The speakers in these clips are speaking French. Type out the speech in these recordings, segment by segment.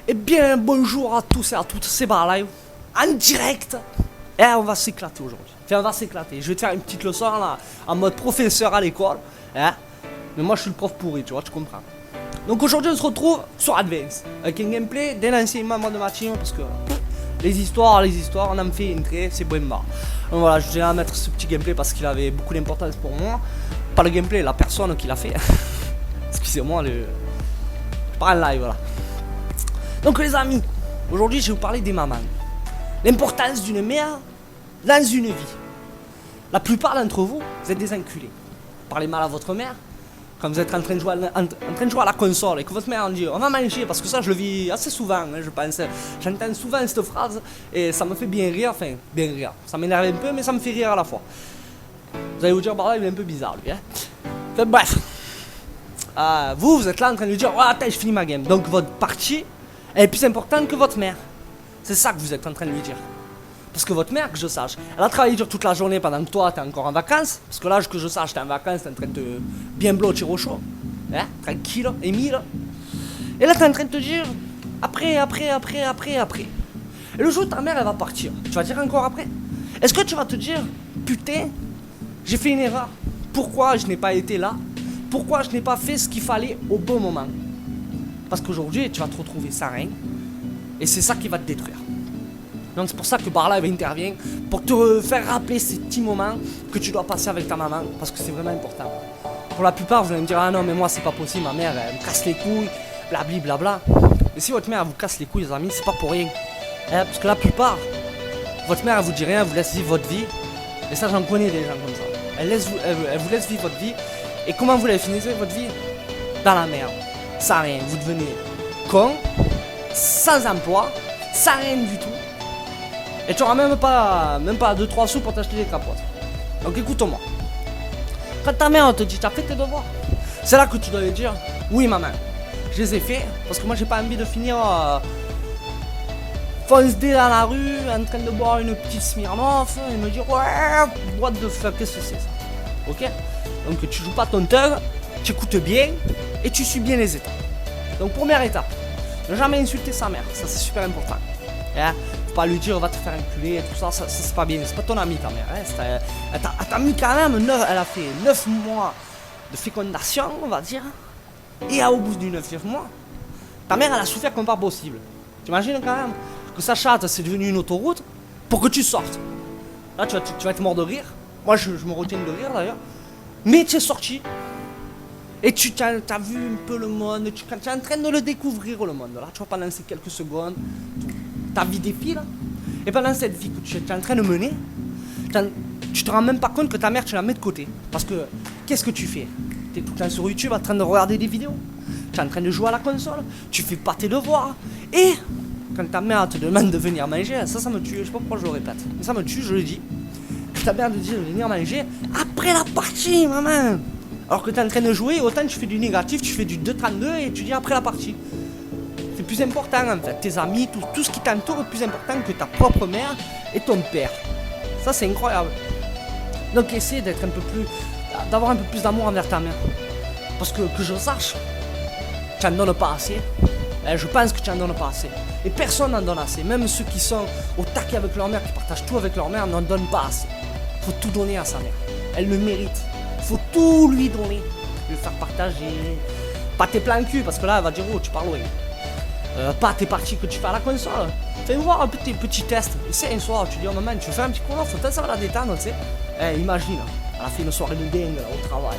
Eh bien, bonjour à tous et à toutes, c'est Barlive, en direct. Et on va s'éclater aujourd'hui. Enfin, on va s'éclater. Je vais te faire une petite leçon là, en mode professeur à l'école. Hein. Mais moi, je suis le prof pourri, tu vois, tu comprends. Donc aujourd'hui, on se retrouve sur Advance, avec un gameplay d'un ancien membre de ma team, parce que les histoires, on en fait une très, c'est Bremba. Donc voilà, je viens à mettre ce petit gameplay parce qu'il avait beaucoup d'importance pour moi. Pas le gameplay, la personne qui l'a fait. Excusez-moi, pas en live, voilà. Donc les amis, aujourd'hui je vais vous parler des mamans. L'importance d'une mère dans une vie. La plupart d'entre vous, vous êtes des enculés. Vous parlez mal à votre mère quand vous êtes en train de jouer à la console et que votre mère en dit on va manger, parce que ça je le vis assez souvent, hein, je pense. J'entends souvent cette phrase et ça me fait bien rire, enfin bien rire. Ça m'énerve un peu mais ça me fait rire à la fois. Vous allez vous dire, bah là il est un peu bizarre lui. Hein. Enfin, bref. Vous êtes là en train de lui dire oh, attends, je finis ma game. Donc votre partie elle est plus importante que votre mère. C'est ça que vous êtes en train de lui dire. Parce que votre mère, que je sache, elle a travaillé dur toute la journée pendant que toi, t'es encore en vacances. Parce que là, que je sache, t'es en vacances, t'es en train de bien bloquer au chaud. Hein, tranquille, Émile. Et là, t'es en train de te dire, après. Et le jour où ta mère, elle va partir, tu vas dire encore après. Est-ce que tu vas te dire, putain, j'ai fait une erreur. Pourquoi je n'ai pas été là? Pourquoi je n'ai pas fait ce qu'il fallait au bon moment? Parce qu'aujourd'hui, tu vas te retrouver sans rien. Et c'est ça qui va te détruire. Donc c'est pour ça que Barlive intervient. Pour te faire rappeler ces petits moments que tu dois passer avec ta maman. Parce que c'est vraiment important. Pour la plupart, vous allez me dire ah non mais moi c'est pas possible, ma mère elle me casse les couilles, blabli blabla. Mais si votre mère elle vous casse les couilles les amis, c'est pas pour rien. Parce que la plupart, votre mère elle vous dit rien, elle vous laisse vivre votre vie. Et ça j'en connais des gens comme ça. Elle vous laisse vivre votre vie. Et comment vous la finissez votre vie? Dans la merde. Sans rien, vous devenez con, sans emploi, sans rien du tout. Et tu n'auras même pas 2-3 sous pour t'acheter des capotes. Donc écoute-moi. Quand ta mère te dit t'as fait tes devoirs, c'est là que tu dois lui dire oui maman, je les ai faits. Parce que moi j'ai pas envie de finir fonce-dé dans la rue en train de boire une petite Smirnoff et me dire ouais, what the fuck, qu'est-ce que c'est ça? Ok? Donc tu joues pas ton thug, tu écoutes bien et tu suis bien les étapes. Donc première étape, ne jamais insulter sa mère, ça c'est super important. Hein? Faut pas lui dire va te faire enculer et tout ça, ça c'est pas bien, c'est pas ton ami ta mère. Hein? Elle t'a mis quand même, elle a fait 9 mois de fécondation on va dire. Et au bout du 9 mois, ta mère elle a souffert comme pas possible. T'imagines quand même que sa chatte c'est devenu une autoroute pour que tu sortes. Là tu vas être mort de rire, moi je me retiens de rire d'ailleurs. Mais tu es sorti. Et tu as vu un peu le monde, tu es en train de le découvrir le monde. Là, tu vois, pendant ces quelques secondes, ta vie défile. Et pendant cette vie que tu es en train de mener, tu te rends même pas compte que ta mère, tu la mets de côté. Parce que, qu'est-ce que tu fais? Tu es tout le temps sur YouTube en train de regarder des vidéos. Tu es en train de jouer à la console. Tu fais pas tes devoirs. Et quand ta mère te demande de venir manger, ça me tue. Je sais pas pourquoi je le répète. Mais ça me tue, je le dis. Ta mère te dit de venir manger après la partie, maman. Alors que tu es en train de jouer, autant tu fais du négatif, tu fais du 2-32 et tu dis après la partie. C'est plus important en fait, tes amis, tout ce qui t'entoure est plus important que ta propre mère et ton père. Ça c'est incroyable. Donc essaie d'avoir un peu plus d'amour envers ta mère. Parce que je sache, tu n'en donnes pas assez. Je pense que tu n'en donnes pas assez. Et personne n'en donne assez. Même ceux qui sont au taquet avec leur mère, qui partagent tout avec leur mère, n'en donnent pas assez. Faut tout donner à sa mère. Elle le mérite. Faut tout lui donner. Lui faire partager. Pas tes plans cul, parce que là, elle va dire oh, tu parles loin. Pas tes parties que tu fais à la console. Fais voir un peu tes petits tests. Essaye un soir, tu dis oh maman, tu fais un petit Call of, ça va la détendre, tu sais. Imagine, elle a fait une soirée de dingue au travail.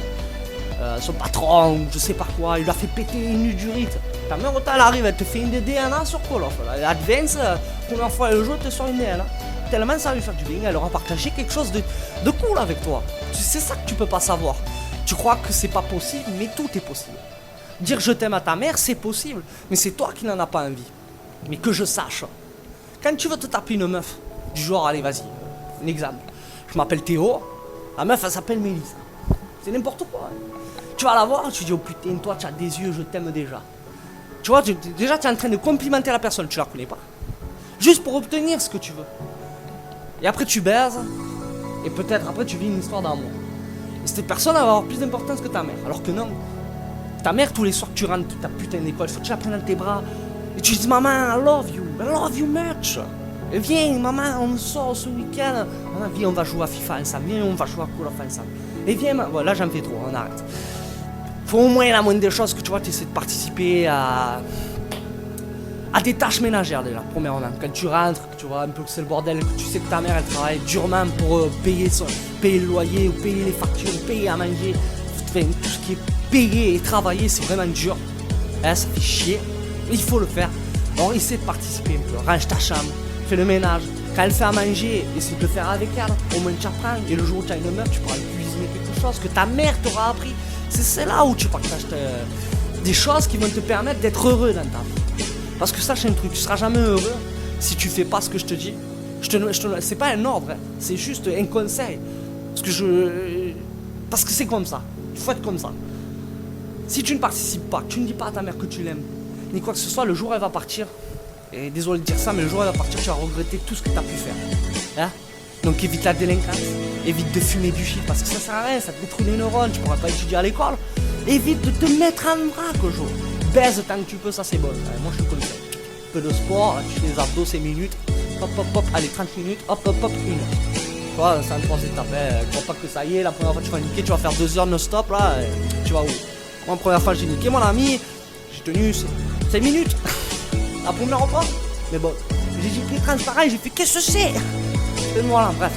Son patron, je sais pas quoi, il lui a fait péter une durite. Ta mère, elle arrive, elle te fait une DNA sur Call of. Advance, première fois elle joue, elle te sort une DNA. Tellement ça va lui faire du bien, elle aura partagé quelque chose de cool avec toi. C'est ça que tu peux pas savoir. Tu crois que c'est pas possible, mais tout est possible. Dire je t'aime à ta mère, c'est possible, mais c'est toi qui n'en as pas envie. Mais que je sache, quand tu veux te taper une meuf, du genre, allez vas-y, un exemple. Je m'appelle Théo, la meuf elle s'appelle Mélissa. C'est n'importe quoi. Hein. Tu vas la voir, tu dis oh putain, toi tu as des yeux, je t'aime déjà. Tu vois, déjà tu es en train de complimenter la personne, tu la connais pas. Juste pour obtenir ce que tu veux. Et après tu baises, et peut-être après tu vis une histoire d'amour. Et cette personne elle va avoir plus d'importance que ta mère. Alors que non. Ta mère tous les soirs que tu rentres ta putain d'école, faut que tu la prennes dans tes bras. Et tu dis, maman, I love you much. Et viens, maman, on sort ce week-end. Maman, viens, on va jouer à FIFA ensemble. Viens, on va jouer à Call of ensemble. Et viens, voilà, j'en fais trop, on arrête. Faut au moins la moindre des choses que tu vois, tu essaies de participer à des tâches ménagères déjà, premièrement. Quand tu rentres, que tu vois un peu que c'est le bordel, que tu sais que ta mère elle travaille durement pour payer le loyer, ou payer les factures, ou payer à manger. Enfin, tout ce qui est payer et travailler, c'est vraiment dur. Ça fait chier. Il faut le faire. Alors essaie de participer un peu. Range ta chambre, fais le ménage. Quand elle fait à manger, essaie de le faire avec elle. Au moins tu apprends. Et le jour où tu as une meuf, tu pourras lui cuisiner quelque chose que ta mère t'aura appris. C'est là où tu partages des choses qui vont te permettre d'être heureux dans ta vie. Parce que sache un truc, tu seras jamais heureux si tu fais pas ce que je te dis. C'est pas un ordre, hein. C'est juste un conseil. Parce que c'est comme ça. Il faut être comme ça. Si tu ne participes pas, tu ne dis pas à ta mère que tu l'aimes, ni quoi que ce soit, le jour où elle va partir, et désolé de dire ça, mais le jour où elle va partir, tu vas regretter tout ce que tu as pu faire. Hein? Donc évite la délinquance, évite de fumer du shit parce que ça sert à rien, ça te détruit les neurones, tu pourras pas étudier à l'école. Évite de te mettre en vrac au jour. Baise tant que tu peux, ça c'est bon. Moi je te conseille. Un peu de sport, tu fais des abdos 5 minutes, hop hop hop, allez 30 minutes, hop hop hop, 1 heure. Tu vois, c'est en 3 étapes. Je crois pas que ça y est, la première fois tu vas niquer, tu vas faire 2 heures non-stop là, tu vas où? Moi la première fois j'ai niqué mon ami, j'ai tenu 5 minutes. La première fois. Mais bon, j'ai pris transparent, j'ai fait qu'est-ce que c'est? Et voilà, bref.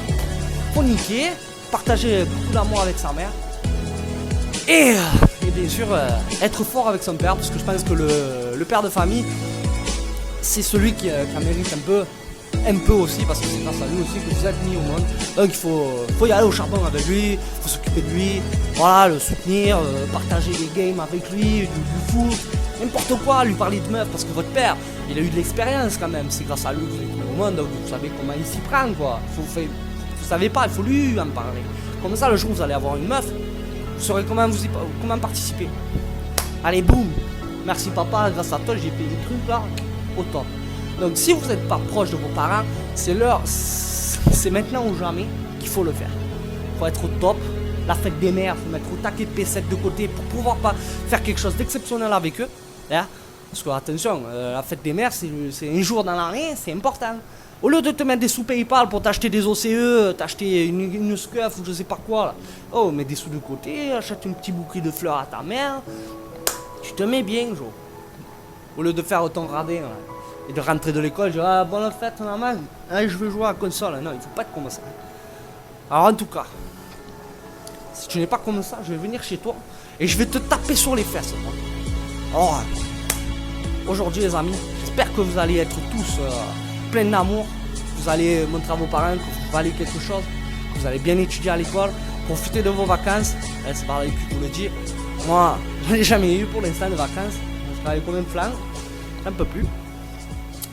Faut niquer, partager beaucoup d'amour avec sa mère. Et bien sûr, être fort avec son père, parce que je pense que le père de famille, c'est celui qui en mérite un peu aussi, parce que c'est grâce à lui aussi que vous êtes mis au monde. Donc il faut y aller au charbon avec lui, il faut s'occuper de lui, voilà, le soutenir, partager des games avec lui, du foot, n'importe quoi, lui parler de meuf, parce que votre père, il a eu de l'expérience quand même, c'est grâce à lui que vous êtes mis au monde, donc vous savez comment il s'y prend, quoi. Vous savez pas, il faut lui en parler. Comme ça, le jour où vous allez avoir une meuf, vous saurez comment participer. Allez, boum. Merci papa, grâce à toi, j'ai payé des trucs là, au top. Donc si vous n'êtes pas proche de vos parents, c'est maintenant ou jamais qu'il faut le faire. Il faut être au top. La fête des mères, il faut mettre au taquet de P7 de côté pour pouvoir pas faire quelque chose d'exceptionnel avec eux. Hein? Parce que attention, la fête des mères, c'est un jour dans l'année, c'est important. Au lieu de te mettre des sous PayPal pour t'acheter des OCE, t'acheter une scuff ou je sais pas quoi, là. Oh, mets des sous de côté, achète un petit bouquet de fleurs à ta mère. Tu te mets bien, Jo. Au lieu de faire ton radin, là, et de rentrer de l'école, je dis ah, bonne fête, maman, je veux jouer à la console. Non, il faut pas être comme ça. Alors, en tout cas, si tu n'es pas comme ça, je vais venir chez toi et je vais te taper sur les fesses. Alors, aujourd'hui, les amis, j'espère que vous allez être tous plein d'amour, vous allez montrer à vos parents que vous valez quelque chose, que vous allez bien étudier à l'école, profiter de vos vacances. C'est par là que je vous le dis. Moi, j'en ai jamais eu pour l'instant de vacances. Je travaille comme un flanc, un peu plus.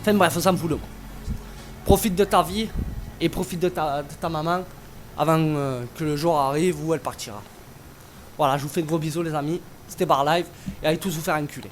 Enfin bref, on s'en fout de moi. Profite de ta vie et profite de ta maman avant que le jour arrive où elle partira. Voilà, je vous fais de gros bisous les amis. C'était Bar Live et allez tous vous faire enculer.